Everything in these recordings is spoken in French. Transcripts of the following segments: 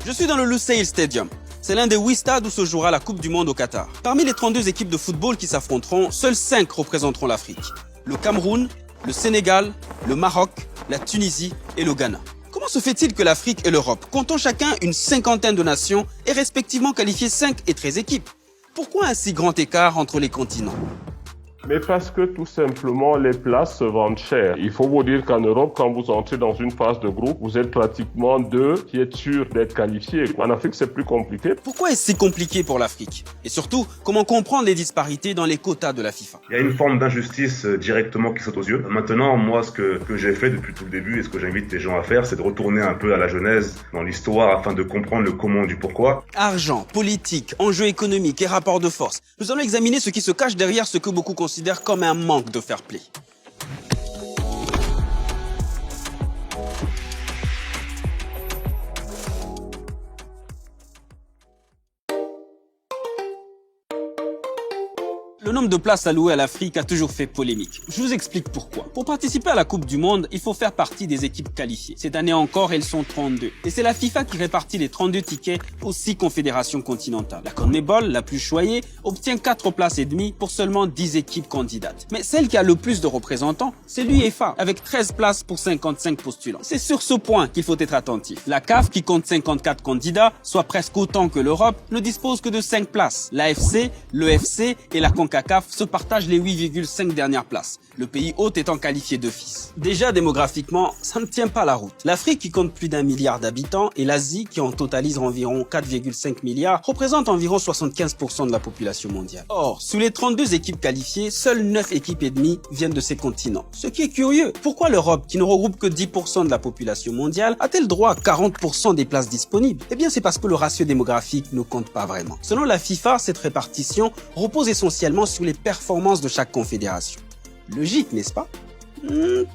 Je suis dans le Lusail Stadium. C'est l'un des 8 stades où se jouera la Coupe du Monde au Qatar. Parmi les 32 équipes de football qui s'affronteront, seules 5 représenteront l'Afrique. Le Cameroun, le Sénégal, le Maroc, la Tunisie et le Ghana. Comment se fait-il que l'Afrique et l'Europe, comptant chacun une cinquantaine de nations, aient respectivement qualifié 5 et 13 équipes? Pourquoi un si grand écart entre les continents? Mais parce que tout simplement les places se vendent cher. Il faut vous dire qu'en Europe, quand vous entrez dans une phase de groupe, vous êtes pratiquement 2 qui êtes sûr d'être qualifiés. En Afrique, c'est plus compliqué. Pourquoi est-ce si compliqué pour l'Afrique? Et surtout, comment comprendre les disparités dans les quotas de la FIFA? Il y a une forme d'injustice directement qui saute aux yeux. Maintenant, moi, ce que j'ai fait depuis tout le début et ce que j'invite les gens à faire, c'est de retourner un peu à la genèse, dans l'histoire, afin de comprendre le comment du pourquoi. Argent, politique, enjeux économiques et rapports de force. Nous allons examiner ce qui se cache derrière ce que beaucoup considèrent comme un manque de fair play. Le nombre de places allouées à l'Afrique a toujours fait polémique. Je vous explique pourquoi. Pour participer à la Coupe du Monde, il faut faire partie des équipes qualifiées. Cette année encore, elles sont 32. Et c'est la FIFA qui répartit les 32 tickets aux 6 confédérations continentales. La CONMEBOL, la plus choyée, obtient 4 places et demie pour seulement 10 équipes candidates. Mais celle qui a le plus de représentants, c'est l'UEFA, avec 13 places pour 55 postulants. C'est sur ce point qu'il faut être attentif. La CAF, qui compte 54 candidats, soit presque autant que l'Europe, ne dispose que de 5 places. L'AFC, l'EFC et la CONCACAF se partagent les 8,5 dernières places, le pays hôte étant qualifié d'office. Déjà démographiquement, ça ne tient pas la route. L'Afrique, qui compte plus d'1 milliard d'habitants, et l'Asie, qui en totalise environ 4,5 milliards, représentent environ 75% de la population mondiale. Or, sous les 32 équipes qualifiées, seules 9 équipes et demie viennent de ces continents. Ce qui est curieux. Pourquoi l'Europe, qui ne regroupe que 10% de la population mondiale, a-t-elle droit à 40% des places disponibles? Eh bien, c'est parce que le ratio démographique ne compte pas vraiment. Selon la FIFA, cette répartition repose essentiellement sur les performances de chaque confédération. Logique, n'est-ce pas?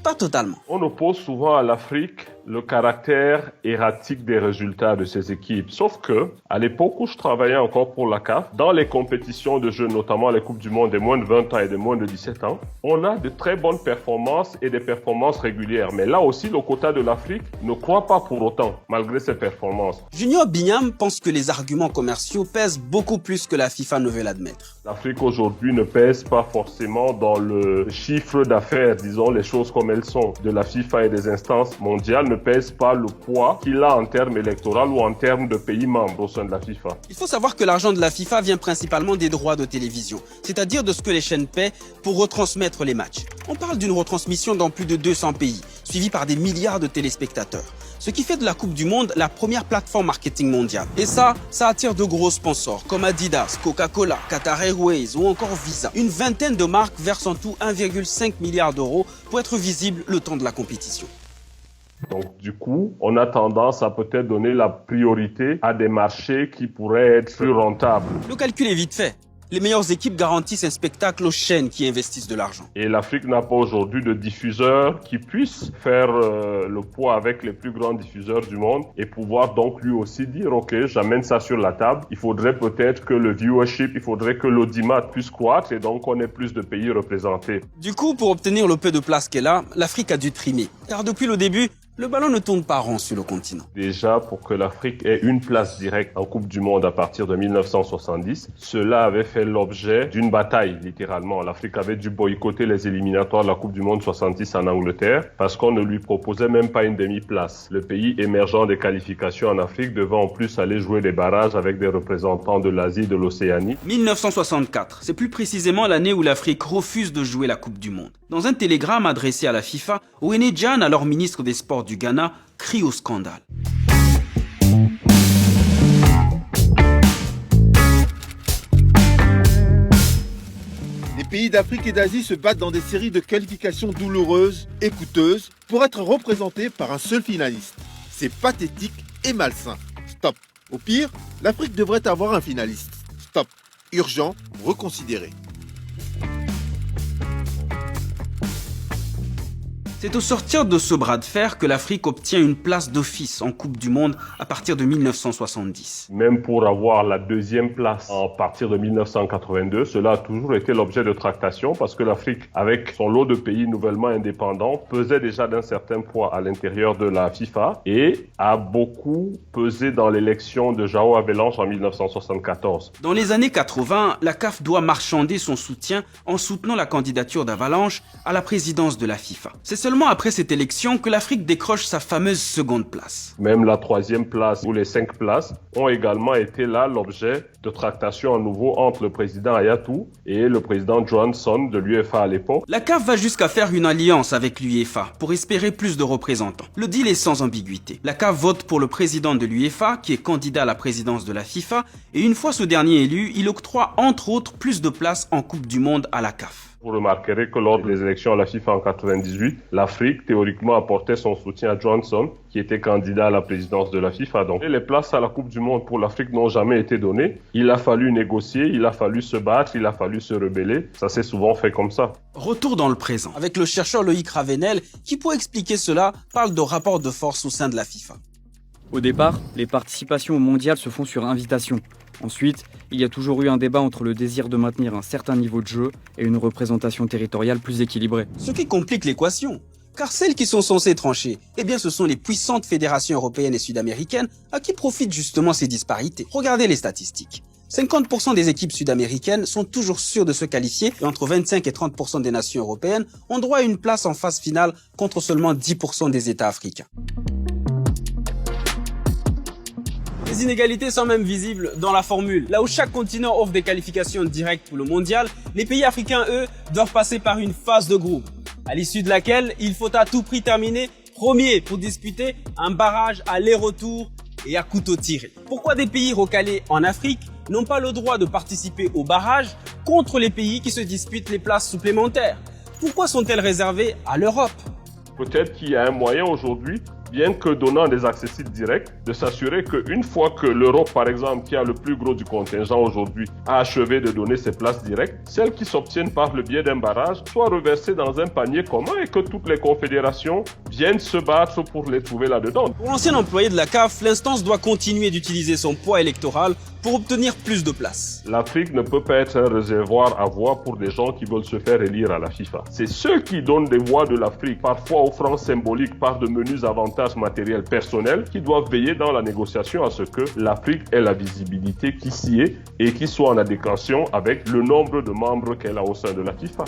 Pas totalement. On oppose souvent à l'Afrique le caractère erratique des résultats de ces équipes. Sauf que, à l'époque où je travaillais encore pour la CAF, dans les compétitions de jeux, notamment les Coupes du Monde des moins de 20 ans et des moins de 17 ans, on a de très bonnes performances et des performances régulières. Mais là aussi, le quota de l'Afrique ne croît pas pour autant, malgré ces performances. Junior Bignam pense que les arguments commerciaux pèsent beaucoup plus que la FIFA ne veut l'admettre. L'Afrique aujourd'hui ne pèse pas forcément dans le chiffre d'affaires, disons les choses comme elles sont, de la FIFA et des instances mondiales, ne pèse pas le poids qu'il a en termes électoraux ou en termes de pays membres au sein de la FIFA. Il faut savoir que l'argent de la FIFA vient principalement des droits de télévision, c'est-à-dire de ce que les chaînes paient pour retransmettre les matchs. On parle d'une retransmission dans plus de 200 pays, suivie par des milliards de téléspectateurs. Ce qui fait de la Coupe du Monde la première plateforme marketing mondiale. Et ça attire de gros sponsors comme Adidas, Coca-Cola, Qatar Airways ou encore Visa. Une vingtaine de marques versent en tout 1,5 milliard d'euros pour être visibles le temps de la compétition. Donc du coup, on a tendance à peut-être donner la priorité à des marchés qui pourraient être plus rentables. Le calcul est vite fait. Les meilleures équipes garantissent un spectacle aux chaînes qui investissent de l'argent. Et l'Afrique n'a pas aujourd'hui de diffuseurs qui puissent faire le poids avec les plus grands diffuseurs du monde et pouvoir donc lui aussi dire « Ok, j'amène ça sur la table. Il faudrait peut-être que le viewership, il faudrait que l'audimat puisse croître et donc on ait plus de pays représentés. » Du coup, pour obtenir le peu de place qu'elle a, l'Afrique a dû trimer. Car depuis le début, le ballon ne tourne pas rond sur le continent. Déjà, pour que l'Afrique ait une place directe en Coupe du Monde à partir de 1970, cela avait fait l'objet d'une bataille, littéralement. L'Afrique avait dû boycotter les éliminatoires de la Coupe du Monde 70 en Angleterre parce qu'on ne lui proposait même pas une demi-place. Le pays émergent des qualifications en Afrique devant en plus aller jouer des barrages avec des représentants de l'Asie et de l'Océanie. 1964, c'est plus précisément l'année où l'Afrique refuse de jouer la Coupe du Monde. Dans un télégramme adressé à la FIFA, Ouene Djan, alors ministre des Sports du Ghana, crie au scandale. Les pays d'Afrique et d'Asie se battent dans des séries de qualifications douloureuses et coûteuses pour être représentés par un seul finaliste. C'est pathétique et malsain. Stop. Au pire, l'Afrique devrait avoir un finaliste. Stop. Urgent, reconsidérer. C'est au sortir de ce bras de fer que l'Afrique obtient une place d'office en Coupe du Monde à partir de 1970. Même pour avoir la deuxième place à partir de 1982, cela a toujours été l'objet de tractation parce que l'Afrique, avec son lot de pays nouvellement indépendants, pesait déjà d'un certain poids à l'intérieur de la FIFA et a beaucoup pesé dans l'élection de João Havelange en 1974. Dans les années 80, la CAF doit marchander son soutien en soutenant la candidature d'Avalanche à la présidence de la FIFA. C'est seulement après cette élection que l'Afrique décroche sa fameuse seconde place. Même la troisième place ou les 5 places ont également été là l'objet de tractations à nouveau entre le président Hayatou et le président Johansson de l'UEFA à l'époque. La CAF va jusqu'à faire une alliance avec l'UEFA pour espérer plus de représentants. Le deal est sans ambiguïté. La CAF vote pour le président de l'UEFA qui est candidat à la présidence de la FIFA et une fois ce dernier élu, il octroie entre autres plus de places en Coupe du Monde à la CAF. Vous remarquerez que lors des élections à la FIFA en 98, l'Afrique théoriquement apportait son soutien à Johansson, qui était candidat à la présidence de la FIFA. Donc, les places à la Coupe du Monde pour l'Afrique n'ont jamais été données. Il a fallu négocier, il a fallu se battre, il a fallu se rebeller. Ça s'est souvent fait comme ça. Retour dans le présent, avec le chercheur Loïc Ravenel, qui pour expliquer cela, parle de rapport de force au sein de la FIFA. Au départ, les participations au mondial se font sur invitation. Ensuite, il y a toujours eu un débat entre le désir de maintenir un certain niveau de jeu et une représentation territoriale plus équilibrée. Ce qui complique l'équation. Car celles qui sont censées trancher, eh bien ce sont les puissantes fédérations européennes et sud-américaines à qui profitent justement ces disparités. Regardez les statistiques. 50% des équipes sud-américaines sont toujours sûres de se qualifier et entre 25 et 30% des nations européennes ont droit à une place en phase finale contre seulement 10% des États africains. Les inégalités sont même visibles dans la formule. Là où chaque continent offre des qualifications directes pour le mondial, les pays africains, eux, doivent passer par une phase de groupe, à l'issue de laquelle il faut à tout prix terminer premier pour disputer un barrage aller-retour et à couteau tiré. Pourquoi des pays recalés en Afrique n'ont pas le droit de participer au barrage contre les pays qui se disputent les places supplémentaires? Pourquoi sont-elles réservées à l'Europe? Peut-être qu'il y a un moyen aujourd'hui, bien que donnant des accessibles directs, de s'assurer qu'une fois que l'Europe, par exemple, qui a le plus gros du contingent aujourd'hui, a achevé de donner ses places directes, celles qui s'obtiennent par le biais d'un barrage soient reversées dans un panier commun et que toutes les confédérations viennent se battre pour les trouver là-dedans. Pour l'ancien employé de la CAF, l'instance doit continuer d'utiliser son poids électoral pour obtenir plus de places. L'Afrique ne peut pas être un réservoir à voix pour des gens qui veulent se faire élire à la FIFA. C'est ceux qui donnent des voix de l'Afrique, parfois offrant symboliques par de menus avantages matériels personnels, qui doivent veiller dans la négociation à ce que l'Afrique ait la visibilité qui s'y est et qui soit en adéquation avec le nombre de membres qu'elle a au sein de la FIFA.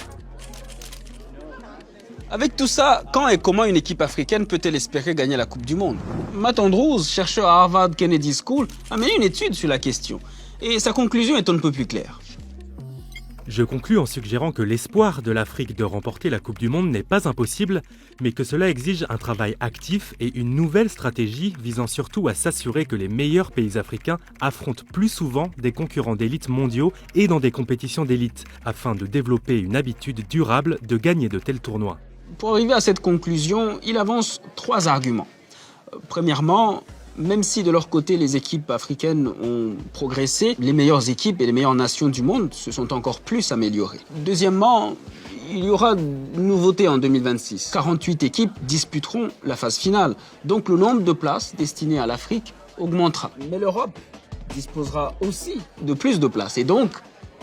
Avec tout ça, quand et comment une équipe africaine peut-elle espérer gagner la Coupe du Monde? Matt Andrews, chercheur à Harvard Kennedy School, a mené une étude sur la question. Et sa conclusion est un peu plus claire. Je conclus en suggérant que l'espoir de l'Afrique de remporter la Coupe du Monde n'est pas impossible, mais que cela exige un travail actif et une nouvelle stratégie visant surtout à s'assurer que les meilleurs pays africains affrontent plus souvent des concurrents d'élite mondiaux et dans des compétitions d'élite, afin de développer une habitude durable de gagner de tels tournois. Pour arriver à cette conclusion, il avance 3 arguments. Premièrement, même si de leur côté les équipes africaines ont progressé, les meilleures équipes et les meilleures nations du monde se sont encore plus améliorées. Deuxièmement, il y aura une nouveauté en 2026. 48 équipes disputeront la phase finale, donc le nombre de places destinées à l'Afrique augmentera. Mais l'Europe disposera aussi de plus de places et donc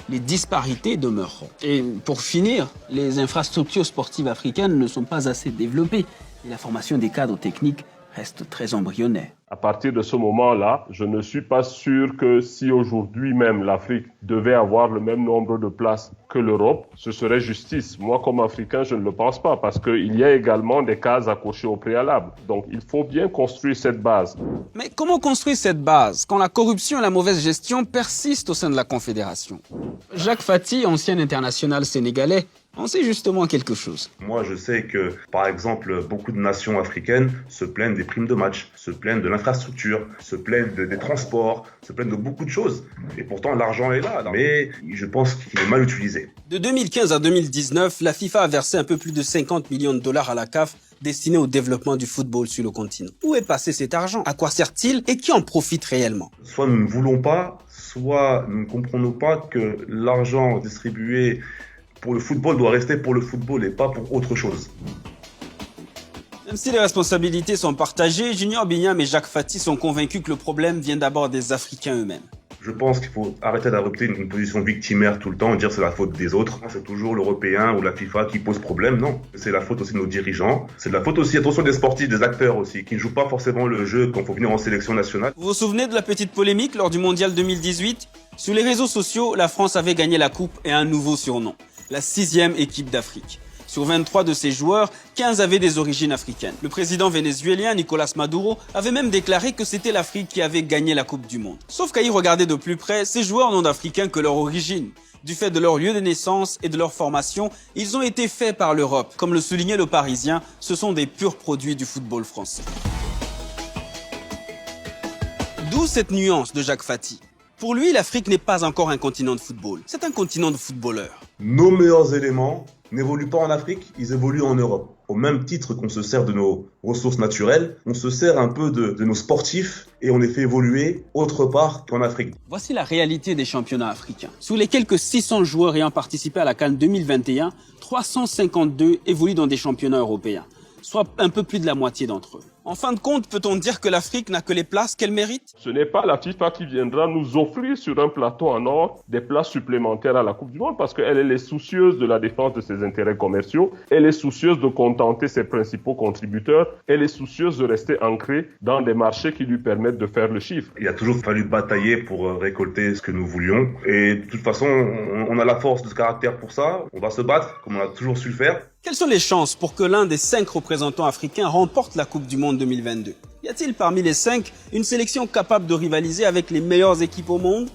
les disparités demeureront. Et pour finir, les infrastructures sportives africaines ne sont pas assez développées et la formation des cadres techniques reste très embryonnaire. À partir de ce moment-là, je ne suis pas sûr que si aujourd'hui même l'Afrique devait avoir le même nombre de places que l'Europe, ce serait justice. Moi, comme Africain, je ne le pense pas parce qu'il y a également des cases à cocher au préalable. Donc, il faut bien construire cette base. Mais comment construire cette base quand la corruption et la mauvaise gestion persistent au sein de la Confédération? Jacques Fati, ancien international sénégalais, en sait justement quelque chose. Moi, je sais que, par exemple, beaucoup de nations africaines se plaignent des primes de match, se plaignent de l'infrastructure, se plaignent des transports, se plaignent de beaucoup de choses. Et pourtant, l'argent est là. Mais je pense qu'il est mal utilisé. De 2015 à 2019, la FIFA a versé un peu plus de 50 millions de dollars à la CAF destinés au développement du football sur le continent. Où est passé cet argent? À quoi sert-il? Et qui en profite réellement? Soit nous ne voulons pas, soit nous ne comprenons pas que l'argent distribué pour le football doit rester pour le football et pas pour autre chose. Même si les responsabilités sont partagées, Junior Bignam et Jacques Fati sont convaincus que le problème vient d'abord des Africains eux-mêmes. Je pense qu'il faut arrêter d'adopter une position victimaire tout le temps et dire c'est la faute des autres. C'est toujours l'Européen ou la FIFA qui pose problème, non. C'est la faute aussi de nos dirigeants. C'est de la faute aussi, attention, des sportifs, des acteurs aussi, qui ne jouent pas forcément le jeu quand il faut venir en sélection nationale. Vous vous souvenez de la petite polémique lors du Mondial 2018 ? Sur les réseaux sociaux, la France avait gagné la coupe et un nouveau surnom, la 6e équipe d'Afrique. Sur 23 de ses joueurs, 15 avaient des origines africaines. Le président vénézuélien Nicolás Maduro avait même déclaré que c'était l'Afrique qui avait gagné la Coupe du Monde. Sauf qu'à y regarder de plus près, ces joueurs n'ont d'Africains que leur origine. Du fait de leur lieu de naissance et de leur formation, ils ont été faits par l'Europe. Comme le soulignait le Parisien, ce sont des purs produits du football français. D'où cette nuance de Jacques Fati. Pour lui, l'Afrique n'est pas encore un continent de football, c'est un continent de footballeurs. Nos meilleurs éléments n'évoluent pas en Afrique, ils évoluent en Europe. Au même titre qu'on se sert de nos ressources naturelles, on se sert un peu de nos sportifs et on les fait évoluer autre part qu'en Afrique. Voici la réalité des championnats africains. Sur les quelques 600 joueurs ayant participé à la CAN 2021, 352 évoluent dans des championnats européens, soit un peu plus de la moitié d'entre eux. En fin de compte, peut-on dire que l'Afrique n'a que les places qu'elle mérite ? Ce n'est pas la FIFA qui viendra nous offrir sur un plateau en or des places supplémentaires à la Coupe du Monde parce qu'elle est soucieuse de la défense de ses intérêts commerciaux, elle est soucieuse de contenter ses principaux contributeurs, elle est soucieuse de rester ancrée dans des marchés qui lui permettent de faire le chiffre. Il a toujours fallu batailler pour récolter ce que nous voulions et de toute façon, on a la force de caractère pour ça, on va se battre comme on a toujours su le faire. Quelles sont les chances pour que l'un des 5 représentants africains remporte la Coupe du Monde 2022 ? Y a-t-il parmi les 5 une sélection capable de rivaliser avec les meilleures équipes au monde ?